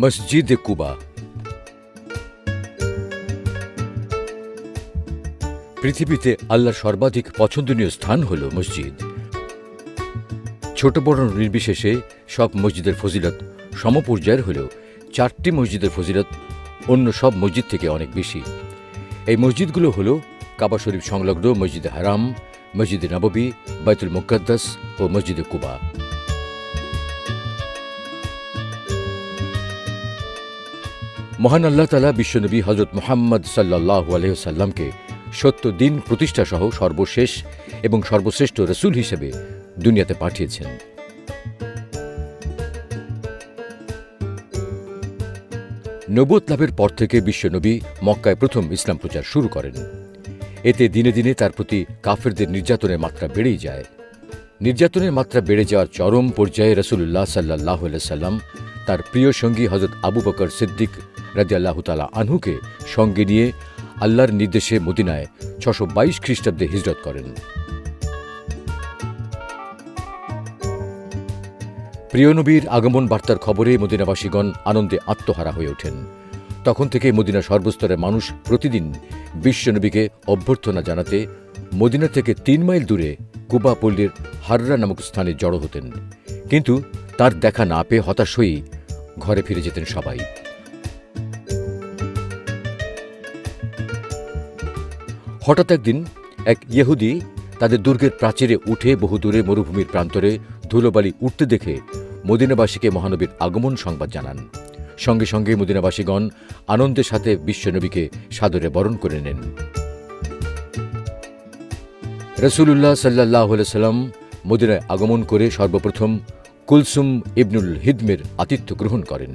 মসজিদে কুবা। পৃথিবীতে আল্লাহর সর্বাধিক পছন্দনীয় স্থান হল মসজিদ। ছোট বড় নির্বিশেষে সব মসজিদের ফজিলত সমপর্যায়ের হলেও 4টি মসজিদের ফজিলত অন্য সব মসজিদ থেকে অনেক বেশি। এই মসজিদগুলো হল কাবা শরীফ সংলগ্ন মসজিদে হারাম, মসজিদে নববী, বাইতুল মুকাদ্দাস ও মসজিদে কুবা। মহান আল্লাহ তাআলা বিশ্বনবী হযরত মুহাম্মদ সাল্লাল্লাহু আলাইহি ওয়াসাল্লামকে সত্য দিন প্রতিষ্ঠা সহ সর্বশেষ এবং সর্বশ্রেষ্ঠ রাসূল হিসেবে দুনিয়াতে পাঠিয়েছেন। নবুয়ত লাভের পর থেকে বিশ্বনবী মক্কায় প্রথম ইসলাম প্রচার শুরু করেন। এতে দিনে দিনে তার প্রতি কাফেরদের নির্যাতনের মাত্রা বেড়েই যায়। নির্যাতনের মাত্রা বেড়ে যাওয়ার চরম পর্যায়ে রাসূলুল্লাহ সাল্লাল্লাহু আলাইহি ওয়াসাল্লাম তার প্রিয় সঙ্গী হযরত আবু বকর সিদ্দিক রাদিয়াল্লাহু তাআলা আনহুকে সঙ্গে নিয়ে আল্লাহর নির্দেশে মদিনায় 622 খ্রিস্টাব্দে হিজরত করেন। প্রিয় নবীর আগমন বার্তার খবরে মদিনাবাসীগণ আনন্দে আত্মহারা হয়ে ওঠেন। তখন থেকে মদিনা সর্বস্তরের মানুষ প্রতিদিন বিশ্বনবীকে অভ্যর্থনা জানাতে মদিনা থেকে 3 মাইল দূরে কুবা পল্লীর হাররা নামক স্থানে জড়ো হতেন। কিন্তু তার দেখা না পেয়ে হতাশ হয়েই ঘরে ফিরে যেতেন সবাই। হঠাৎ একদিন এক ইহুদি তাদের দুর্গের প্রাচীরে উঠে বহু দূরে মরুভূমির প্রান্তরে ধুলোবালি উঠতে দেখে মদিনাবাসীকে মহানবীর আগমন সংবাদ জানান। সঙ্গে সঙ্গে মদিনাবাসীগণ আনন্দের সাথে বিশ্বনবীকে সাদরে বরণ করে নেন। রাসূলুল্লাহ সাল্লাল্লাহু আলাইহি ওয়াসাল্লাম মদিনায় আগমন করে সর্বপ্রথম কুলসুম ইবনুল হিদমের আতিথ্য গ্রহণ করেন।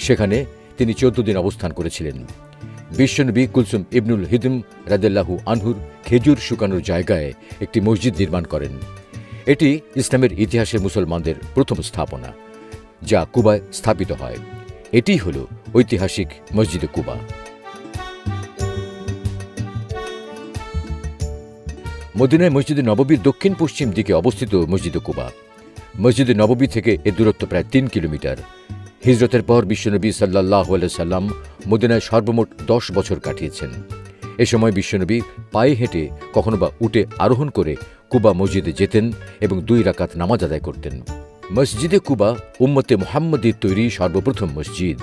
সেখানে তিনি 14 দিন অবস্থান করেছিলেন। বিশ্বনবী কুলসুম ইবনুল হিদম রাদিয়াল্লাহু আনহুর খেজুর শুকানোর জায়গায় একটি মসজিদ নির্মাণ করেন। এটি ইসলামের ইতিহাসে মুসলমানদের প্রথম স্থাপনা, যা কুবায় স্থাপিত হয়। এটিই হল ঐতিহাসিক মসজিদে কুবা। মদিনায় মসজিদে নববীর দক্ষিণ পশ্চিম দিকে অবস্থিত মসজিদে কুবা। মসজিদে নববী থেকে এর দূরত্ব প্রায় 3 কিলোমিটার। হিজরতের পর বিশ্বনবী সাল্লাল্লাহু আলাইহি সাল্লাম মদিনায় সর্বমোট 10 বছর কাটিয়েছেন। এ সময় বিশ্বনবী পায়ে হেঁটে কখনো বা উটে আরোহণ করে কুবা মসজিদে যেতেন এবং 2 রাকাত নামাজ আদায় করতেন। মসজিদে কুবা উম্মতে মুহাম্মদীর তৈরি সর্বপ্রথম মসজিদ।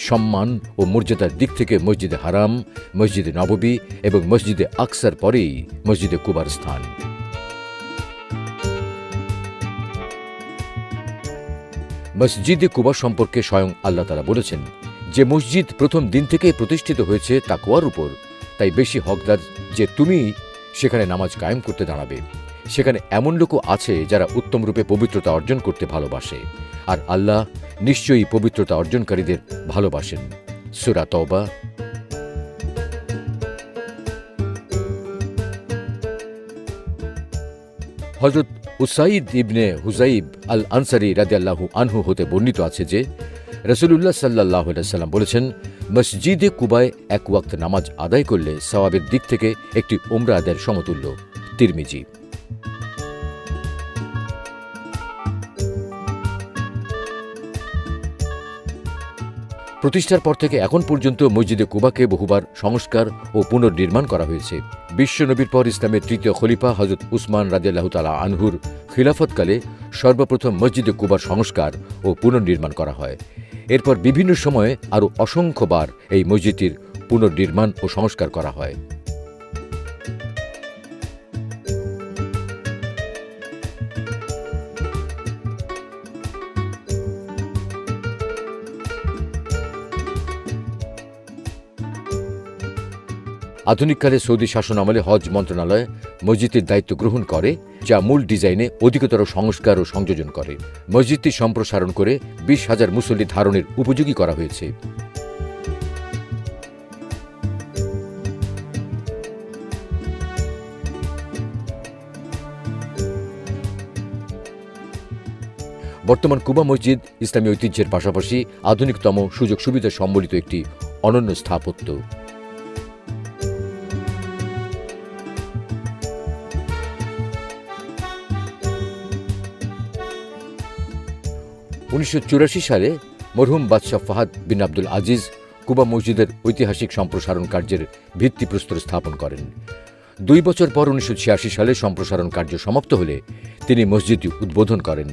সম্মান ও মর্যাদার দিক থেকে মসজিদে হারাম, মসজিদে নববী এবং মসজিদে আকসার পরেই মসজিদে কুবার স্থান। মসজিদে কুবা সম্পর্কে স্বয়ং আল্লাহ তাআলা বলেছেন যে মসজিদ প্রথম দিন থেকে প্রতিষ্ঠিত হয়েছে তাকওয়ার উপর, তাই বেশি হকদার যে তুমি সেখানে নামাজ কায়েম করতে দাঁড়াবে। সেখানে এমন লোকও আছে যারা উত্তমরূপে পবিত্রতা অর্জন করতে ভালোবাসে, আর আল্লাহ নিশ্চয়ই পবিত্রতা অর্জনকারীদের ভালোবাসেন। সূরা তাওবা। হযরত উসাইদ ইবনে হুযাইব আল আনসারী রাদিয়াল্লাহু আনহু হতে বর্ণিত আছে যে রাসূলুল্লাহ সাল্লাল্লাহু আলাইহি ওয়াসাল্লাম বলেছেন, মসজিদে কুবায় 1 ওয়াক্ত নামাজ আদায় করলে সওয়াবের দিক থেকে একটি উমরা আদায়ের সমতুল্য। তিরমিজি। প্রতিষ্ঠার পর থেকে এখন পর্যন্ত মসজিদে কুবাকে বহুবার সংস্কার ও পুনর্নির্মাণ করা হয়েছে। বিশ্বনবীর পর ইসলামের 3য় খলিফা হযরত উসমান রাদিয়াল্লাহু তাআলা আনহুর খিলাফতকালে সর্বপ্রথম মসজিদে কুবার সংস্কার ও পুনর্নির্মাণ করা হয়। এরপর বিভিন্ন সময়ে আরও অসংখ্যবার এই মসজিদটির পুনর্নির্মাণ ও সংস্কার করা হয়। আধুনিককালে সৌদি শাসন আমলে হজ মন্ত্রণালয় মসজিদটির দায়িত্ব গ্রহণ করে, যা মূল ডিজাইনে অধিকতর সংস্কার ও সংযোজন করে। মসজিদটি সম্প্রসারণ করে 20,000 মুসল্লি ধারণের উপযোগী করা হয়েছে। বর্তমান কুবা মসজিদ ইসলামী ঐতিহ্যের পাশাপাশি আধুনিকতম সুযোগ সুবিধা সম্বলিত একটি অনন্য স্থাপত্য। 1984 সালে মরহুম বাদশাহ ফাহাদ বিন আব্দুল আজিজ কুবা মসজিদের ঐতিহাসিক সম্প্রসারণ কার্যের ভিত্তিপ্রস্তর স্থাপন করেন। 2 বছর পর 1986 সালে সম্প্রসারণ কার্য সমাপ্ত হলে তিনি মসজিদটি উদ্বোধন করেন।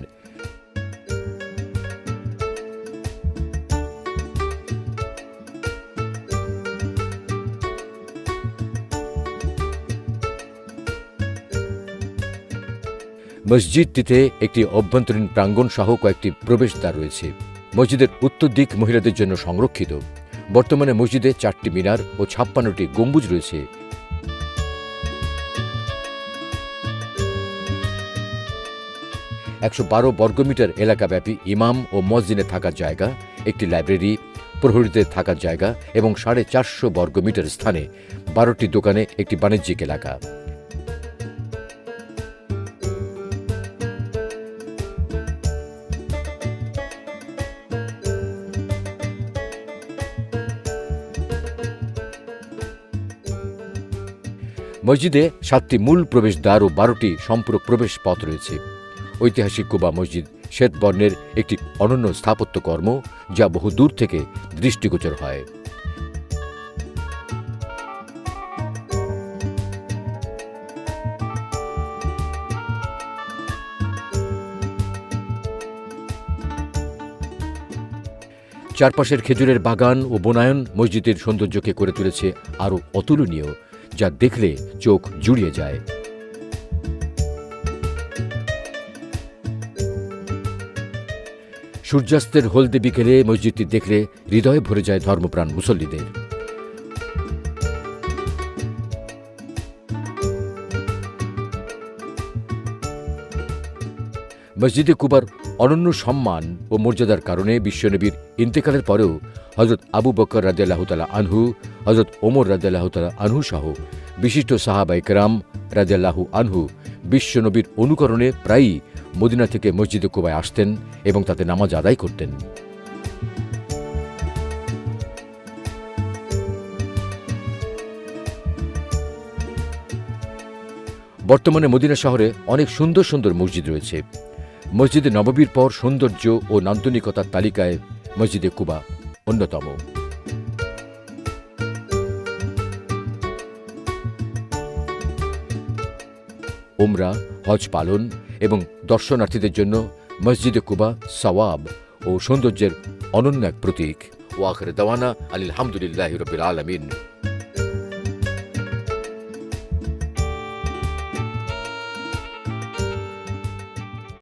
মসজিদটিতে একটি অভ্যন্তরীণ প্রাঙ্গণ সহ কয়েকটি প্রবেশদ্বার রয়েছে। মসজিদের উত্তর দিক মহিলাদের জন্য সংরক্ষিত। বর্তমানে মসজিদে 4টি মিনার ও 56টি গম্বুজ রয়েছে। ,112 বর্গমিটার এলাকাব্যাপী ইমাম ও মুয়াজ্জিনের থাকার জায়গা, একটি লাইব্রেরি, প্রহরীদের থাকার জায়গা এবং 450 বর্গমিটার স্থানে 12টি দোকানে একটি বাণিজ্যিক এলাকা। মসজিদে 7টি মূল প্রবেশদ্বার ও 12টি সম্পূরক প্রবেশ পথ রয়েছে। ঐতিহাসিক কুবা মসজিদ শ্বেত বর্ণের একটি অনন্য স্থাপত্য কর্ম, যা বহু দূর থেকে দৃষ্টিগোচর হয়। চারপাশের খেজুরের বাগান ও বনায়ন মসজিদের সৌন্দর্যকে করে তুলেছে আরও অতুলনীয়, যা দেখলে চোখ জুড়িয়ে যায়। সূর্যাস্তের হলদে বিকেলে মসজিদটি দেখলে হৃদয় ভরে যায় ধর্মপ্রাণ মুসল্লিদের। মসজিদে কুবার অনন্য সম্মান ও মর্যাদার কারণে বিশ্বনবীর ইন্তেকালের পরেও হযরত আবু বকর রাদিয়াল্লাহু তাআলা আনহু, হযরত ওমর রাদিয়াল্লাহু তাআলা আনহু সহ বিশিষ্ট সাহাবায়ে কেরাম রাদিয়াল্লাহু আনহু বিশ্বনবীর অনুকরণে প্রায়ই মদিনা থেকে মসজিদে কুবায় আসতেন এবং তাতে নামাজ আদায় করতেন। বর্তমানে মদিনা শহরে অনেক সুন্দর সুন্দর মসজিদ রয়েছে। মসজিদে নববীর পর সৌন্দর্য ও নান্দনিকতার তালিকায় মসজিদে কুবা অন্যতম। উমরা, হজ পালন এবং দর্শনার্থীদের জন্য মসজিদে কুবা সওয়াব ও সৌন্দর্যের অনন্য এক প্রতীক। ওয়া আখির দাওয়ানা আলহামদুলিল্লাহি রাব্বিল আলামিন।